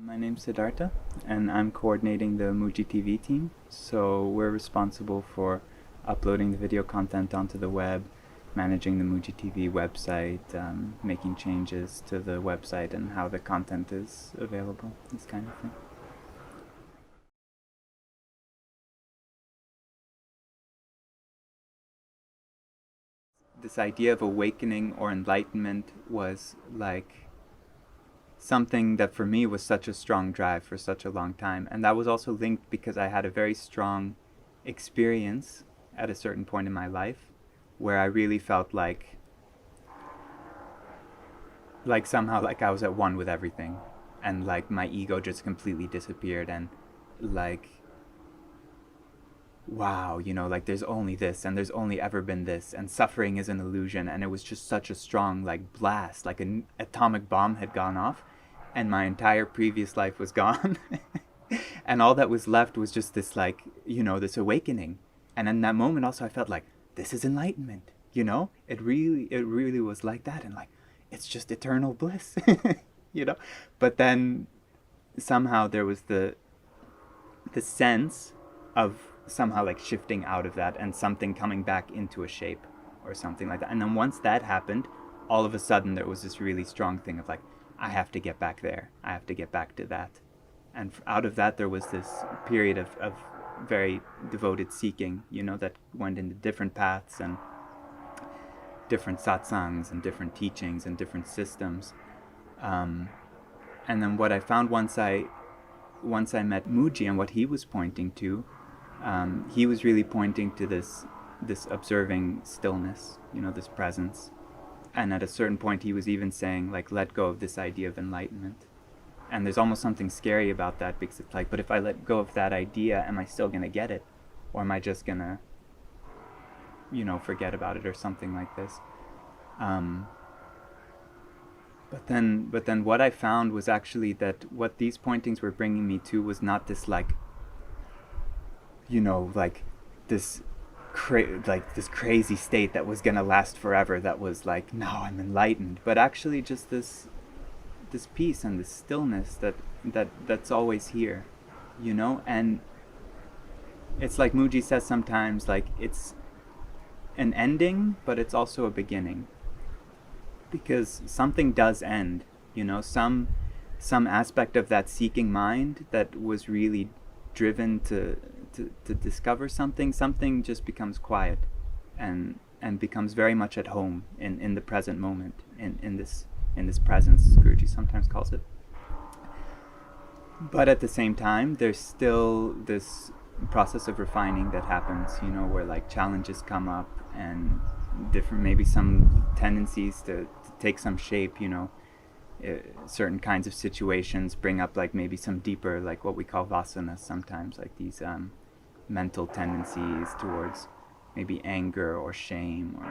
My name's Siddhartha, and I'm coordinating the Mooji TV team. So we're responsible for uploading the video content onto the web, managing the Mooji TV website, making changes to the website and how the content is available, this kind of thing. This idea of awakening or enlightenment was like something that for me was such a strong drive for such a long time. And that was also linked because I had a very strong experience at a certain point in my life where I really felt like somehow like I was at one with everything, and like my ego just completely disappeared, and like, wow, like there's only this and there's only ever been this, and suffering is an illusion. And it was just such a strong like blast, like an atomic bomb had gone off and my entire previous life was gone. And all that was left was just this like, this awakening. And in that moment also I felt like this is enlightenment. It really was like that, and like it's just eternal bliss. But then somehow there was the sense of somehow like shifting out of that and something coming back into a shape or something like that. And then once that happened, all of a sudden there was this really strong thing of like, I have to get back there. I have to get back to that. And out of that there was this period of very devoted seeking, that went into different paths and different satsangs and different teachings and different systems. And then what I found once I met Mooji and what he was pointing to, he was really pointing to this observing stillness, this presence. And at a certain point he was even saying like, let go of this idea of enlightenment. And there's almost something scary about that, because it's like, but if I let go of that idea, am I still going to get it? Or am I just going to, forget about it or something like this? But then what I found was actually that what these pointings were bringing me to was not this like, like this this crazy state that was gonna last forever, that was like, now I'm enlightened, but actually just this peace and this stillness that's always here, and it's like Mooji says sometimes, like it's an ending, but it's also a beginning, because something does end, some aspect of that seeking mind that was really driven to discover something just becomes quiet and becomes very much at home in the present moment, in this presence, Guruji sometimes calls it. But at the same time there's still this process of refining that happens, where like challenges come up and different, maybe some tendencies to take some shape, certain kinds of situations bring up like maybe some deeper, like what we call vasanas sometimes, like these mental tendencies towards maybe anger or shame or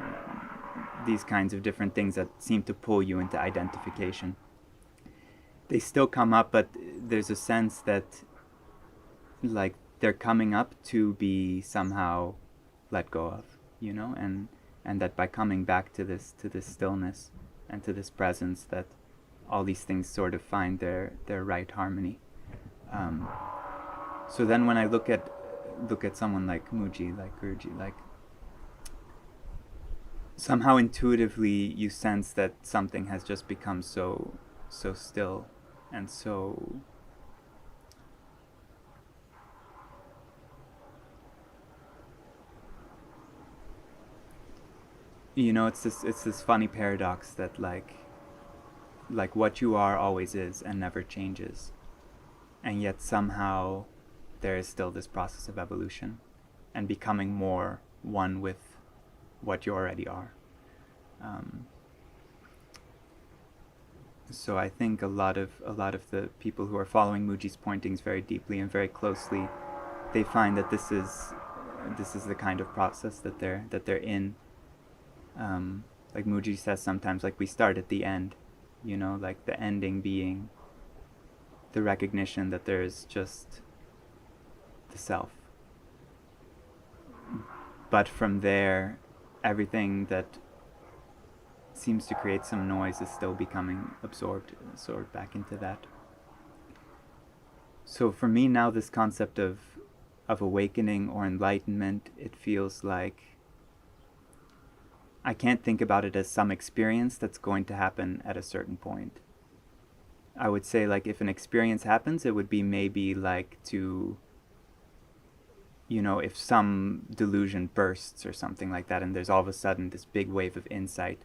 these kinds of different things that seem to pull you into identification. They still come up, but there's a sense that like they're coming up to be somehow let go of, and that by coming back to this stillness and to this presence, that all these things sort of find their right harmony. So then when I look at someone like Mooji, like Guruji, like somehow intuitively you sense that something has just become so still and so it's this funny paradox that like what you are always is and never changes, and yet somehow there is still this process of evolution and becoming more one with what you already are. So I think a lot of the people who are following Mooji's pointings very deeply and very closely, they find that this is the kind of process that they're in. Like Mooji says sometimes, like we start at the end, like the ending being the recognition that there's just the self. But from there, everything that seems to create some noise is still becoming absorbed back into that. So for me now, this concept of awakening or enlightenment, it feels like I can't think about it as some experience that's going to happen at a certain point. I would say, like, if an experience happens, it would be maybe like to, you know, if some delusion bursts or something like that, and there's all of a sudden this big wave of insight,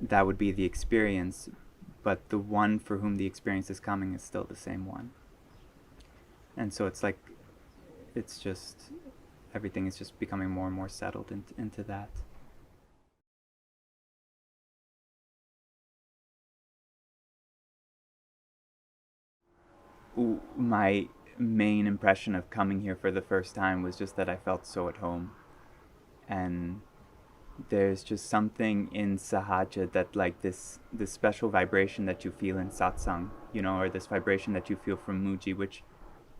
that would be the experience, but the one for whom the experience is coming is still the same one. And so it's like, it's just, everything is just becoming more and more settled into that. My main impression of coming here for the first time was just that I felt so at home. And there's just something in Sahaja that, like, this special vibration that you feel in satsang, you know, or this vibration that you feel from Mooji, which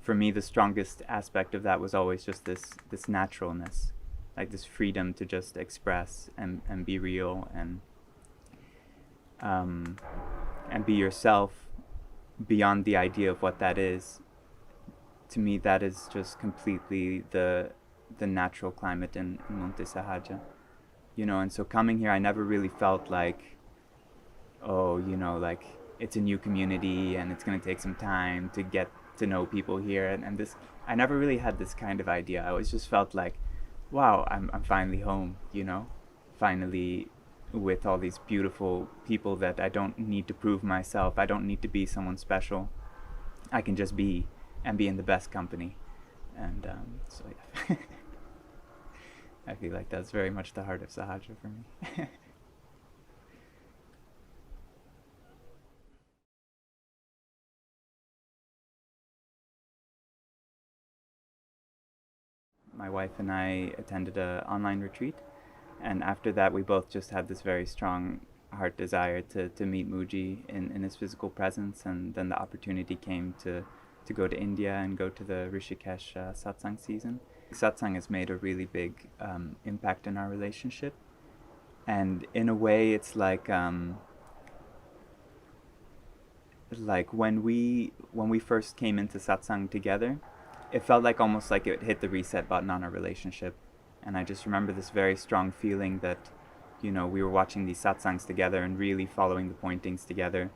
for me the strongest aspect of that was always just this naturalness, like this freedom to just express and be real and be yourself beyond the idea of what that is. To me, that is just completely the natural climate in Monte Sahaje, you know. And so coming here, I never really felt like, oh, you know, like it's a new community and it's going to take some time to get to know people here, and this, I never really had this kind of idea. I always just felt like, wow, I'm finally home, you know, finally with all these beautiful people that I don't need to prove myself. I don't need to be someone special. I can just be, and be in the best company. And so yeah. I feel like that's very much the heart of Sahaja for me. My wife and I attended an online retreat, and after that we both just had this very strong heart desire to meet Mooji in his physical presence, and then the opportunity came to go to India and go to the Rishikesh satsang season. Satsang has made a really big impact in our relationship, and in a way it's like when we first came into satsang together, it felt like almost like it hit the reset button on our relationship. And I just remember this very strong feeling that, you know, we were watching these satsangs together and really following the pointings together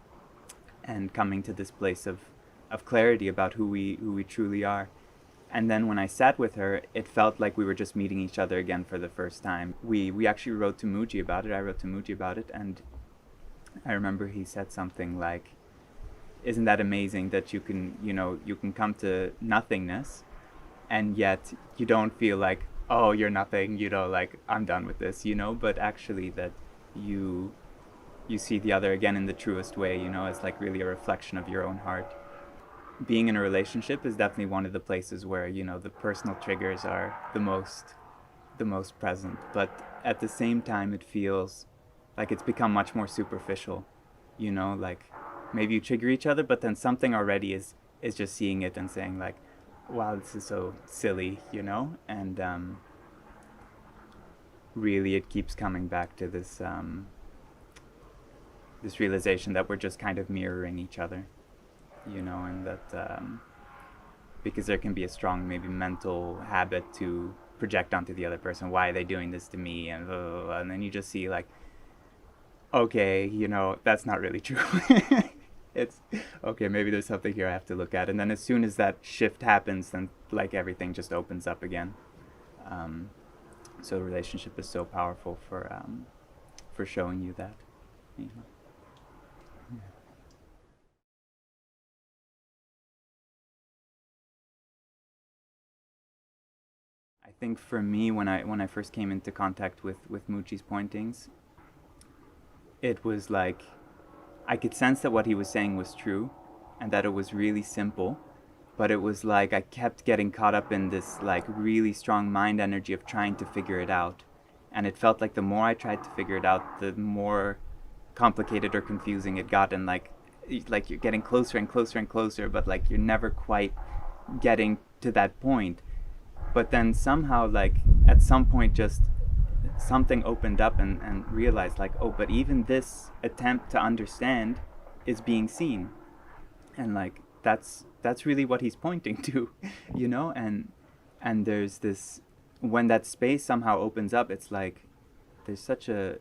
and coming to this place of clarity about who we truly are. And then when I sat with her, it felt like we were just meeting each other again for the first time. We actually wrote to Mooji about it. I wrote to Mooji about it, and I remember he said something like, isn't that amazing that you can, you know, you can come to nothingness and yet you don't feel like, oh, you're nothing, you know, like I'm done with this, you know, but actually that you see the other again in the truest way, you know, as like really a reflection of your own heart. Being in a relationship is definitely one of the places where, you know, the personal triggers are the most present, but at the same time it feels like it's become much more superficial, you know, like maybe you trigger each other, but then something already is just seeing it and saying like, wow, this is so silly, you know. And really it keeps coming back to this this realization that we're just kind of mirroring each other, you know, and that because there can be a strong maybe mental habit to project onto the other person, why are they doing this to me, and then you just see like, okay, you know, that's not really true. It's okay, maybe there's something here I have to look at. And then as soon as that shift happens, then like everything just opens up again. So the relationship is so powerful for showing you that, you know. Yeah. I think for me, when I first came into contact with Mooji's pointings, it was like I could sense that what he was saying was true and that it was really simple, but it was like I kept getting caught up in this like really strong mind energy of trying to figure it out. And it felt like the more I tried to figure it out, the more complicated or confusing it got, and like you're getting closer and closer and closer, but like you're never quite getting to that point. But then somehow, like at some point, just something opened up and realized like, oh, but even this attempt to understand is being seen. And like that's really what he's pointing to, you know. And there's this, when that space somehow opens up, it's like there's such a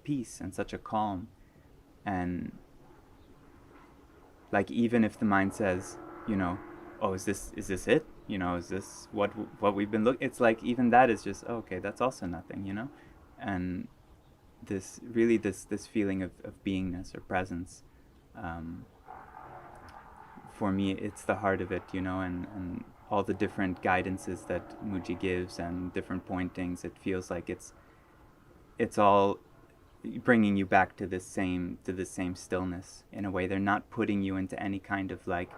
peace and such a calm. And like, even if the mind says, you know, oh, is this it, you know, is this what we've been looking, it's like even that is just, oh, okay, that's also nothing, you know. And this really, this feeling of beingness or presence, for me, it's the heart of it, you know. And all the different guidances that Mooji gives and different pointings, it feels like it's all bringing you back to this same stillness in a way. They're not putting you into any kind of like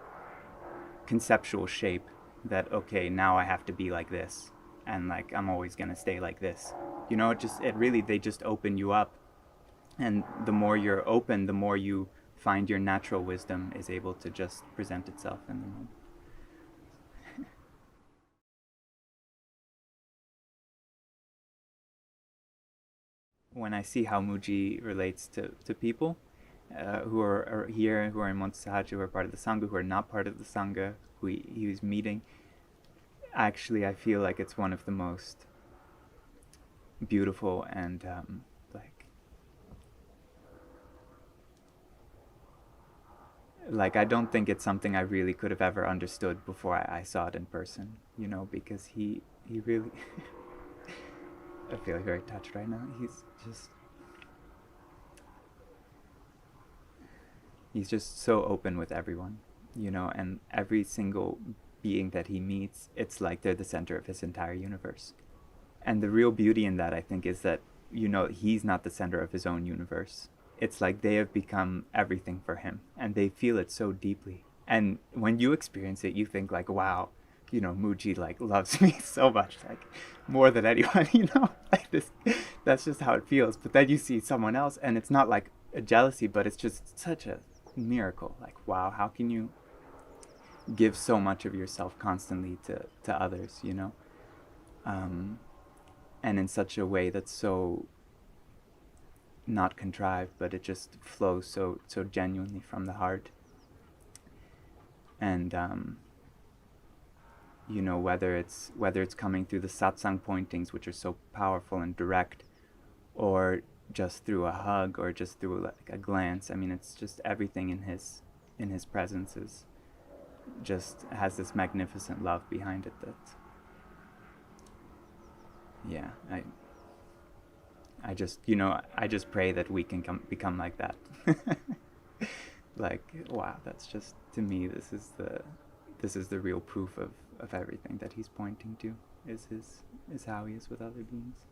conceptual shape that, okay, now I have to be like this and like I'm always gonna stay like this, you know. It really, they just open you up, and the more you're open, the more you find your natural wisdom is able to just present itself in the moment. When I see how Mooji relates to people who are here, who are in Monte Sahaje, who are part of the Sangha, who are not part of the Sangha, who he was meeting, actually I feel like it's one of the most beautiful and like I don't think it's something I really could have ever understood before I saw it in person, you know, because he really I feel very touched right now. He's just so open with everyone, you know, and every single being that he meets, it's like they're the center of his entire universe. And the real beauty in that, I think, is that, you know, he's not the center of his own universe. It's like they have become everything for him, and they feel it so deeply. And when you experience it, you think like, wow, you know, Mooji like loves me so much, like more than anyone, you know, like this, that's just how it feels. But then you see someone else, and it's not like a jealousy, but it's just such a miracle. Like, wow, how can you give so much of yourself constantly to others, you know? And in such a way that's so not contrived, but it just flows so genuinely from the heart. And you know, whether it's coming through the satsang pointings, which are so powerful and direct, or just through a hug, or just through like a glance. I mean, it's just everything in his presence is just has this magnificent love behind it that, yeah, I just, you know, I just pray that we can become like that. Like, wow, that's just, to me, this is the real proof of everything that he's pointing to, is how he is with other beings.